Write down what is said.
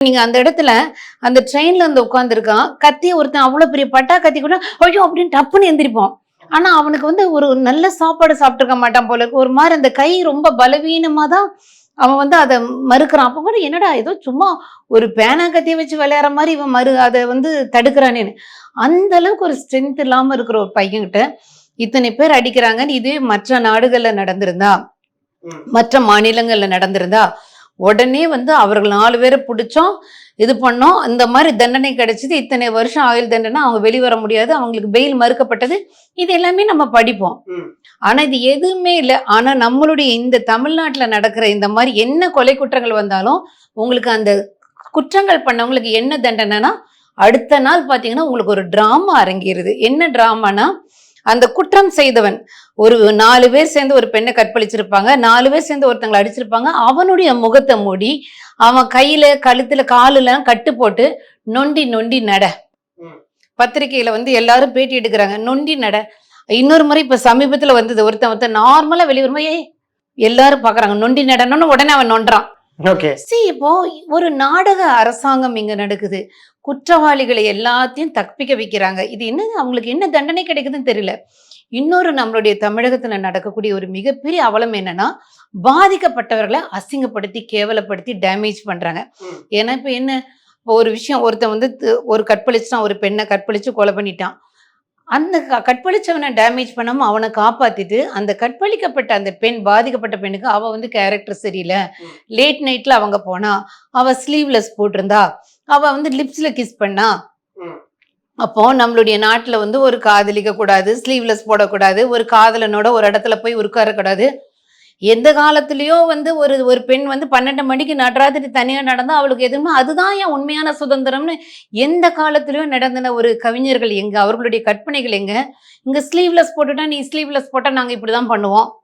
நீங்க அந்த இடத்துல அந்த ட்ரெயின்ல வந்து உட்கார்ந்துருக்கான். கத்தி ஒருத்தன் அவ்ளோ பெரிய பட்டா கத்தி கூட, ஐயோ! அப்படின்னு டப்புன்னு எந்திரிப்பான். ஆனா, அவனுக்கு வந்து ஒரு நல்ல சாப்பாடு சாப்பிட்டுருக்க மாட்டான் போல இருக்கு. ஒரு மாரி அந்த கை ரொம்ப பலவீனமா தான் அவன் வந்து அத மறுக்கிறான். அப்ப கூட என்னடா ஏதோ சும்மா ஒரு பேனா கத்திய வச்சு விளையாடுற மாரி இவன் அத வந்து தடுக்கிறானேன்னு. அந்த அளவுக்கு ஒரு ஸ்ட்ரென்த் இல்லாம இருக்கிற ஒரு பையன்கிட்ட, இத்தனை பேர் அடிக்கிறாங்கன்னு இதுவே மற்ற நாடுகள்ல நடந்திருந்தா, மற்ற மாநிலங்கள்ல நடந்திருந்தா, உடனே வந்து அவர்கள் 4 பேர புடிச்சோம், இது பண்ணோம். இந்த மாரி தண்டனை கிடைச்சது. இத்தனை வருஷம் ஆயுள் தண்டனை. அவங்க வெளிவர முடியாது. அவங்களுக்கு பெயில் மறுக்கப்பட்டது. இது எல்லாமே நம்ம படிப்போம். ஆனா இது எதுவுமே இல்ல. ஆனா நம்மளுடைய இந்த தமிழ்நாட்டுல நடக்கிற இந்த மாரி என்ன கொலை குற்றங்கள் வந்தாலும், உங்களுக்கு அந்த குற்றங்கள் பண்ணவங்களுக்கு என்ன தண்டனைனா, அடுத்த நாள் பார்த்தீங்கன்னா, உங்களுக்கு ஒரு டிராமா அரங்கேறுது. என்ன டிராமானா, அந்த குற்றம் செய்தவன் ஒரு 4 பேர் சேர்ந்து ஒரு பெண்ணை கற்பழிச்சிருப்பாங்க. 4 பேர் சேர்ந்து ஒருத்தங்கள அடிச்சிருப்பாங்க. அவனுடைய முகத்த மூடி, அவன் கையில, கழுத்துல, காலுலாம் கட்டு போட்டு, நொண்டி நொண்டி நட. பத்திரிக்கையில வந்து எல்லாரும் பேட்டி எடுக்குறாங்க. நொண்டி நட. இன்னொரு முறை இப்ப சமீபத்துல வந்தது. ஒருத்தன் நார்மலா வெளிய வரும்போது, எல்லாரும் பார்க்குறாங்க. நொண்டி நடனம்னு உடனே அவன் நொண்டுறான். ஓகே. இப்போ ஒரு நாடக அரசாங்கம் இங்க நடக்குது. குற்றவாளிகளை எல்லாத்தையும் தப்பிக்க வைக்கிறாங்க. இது என்னது அவங்களுக்கு என்ன தண்டனை கிடைக்குதுன்னு தெரியல. இன்னொரு நம்மளுடைய தமிழகத்துல நடக்கக்கூடிய ஒரு மிகப்பெரிய அவலம் என்னன்னா, பாதிக்கப்பட்டவர்கள அசிங்கப்படுத்தி, கேவலப்படுத்தி டேமேஜ் பண்றாங்க. ஏன்னா இப்ப என்ன இப்போ ஒரு விஷயம் ஒருத்தன் வந்து ஒரு கற்பழிச்சுட்டான், ஒரு பெண்ண கற்பழிச்சு கொலை பண்ணிட்டான். அந்த கற்பழிச்சவன டேமேஜ் பண்ணாம அவன காப்பாத்திட்டு, அந்த கற்பழிக்கப்பட்ட அந்த பெண் பாதிக்கப்பட்ட பெண்ணுக்கு அவ வந்து கேரக்டர் சரியில்ல. லேட் நைட்ல அவங்க போனா, அவ ஸ்லீவ்லெஸ் போட்டிருந்தா, அவ வந்து லிப்ஸ்ல கிஸ் பண்ணா. அப்போ நம்மளுடைய நாட்டுல வந்து ஒரு காதலிக்க கூடாது, ஸ்லீவ்லெஸ் போடக்கூடாது, ஒரு காதலனோட ஒரு இடத்துல போய் உட்காரக்கூடாது. எந்த காலத்திலயோ வந்து ஒரு ஒரு பெண் வந்து 12 மணிக்கு நடுராத்திரி தனியா நடந்தா அவளுக்கு எதுவுமே அதுதான் என் உண்மையான சுதந்திரம்னு எந்த காலத்திலயோ நடந்தின ஒரு கவிஞர்கள் எங்க? அவர்களுடைய கற்பனைகள் எங்க? இங்க ஸ்லீவ்லெஸ் போட்டுட்டா, நீ ஸ்லீவ்லெஸ் போட்டா நாங்க இப்படிதான் பண்ணுவோம்.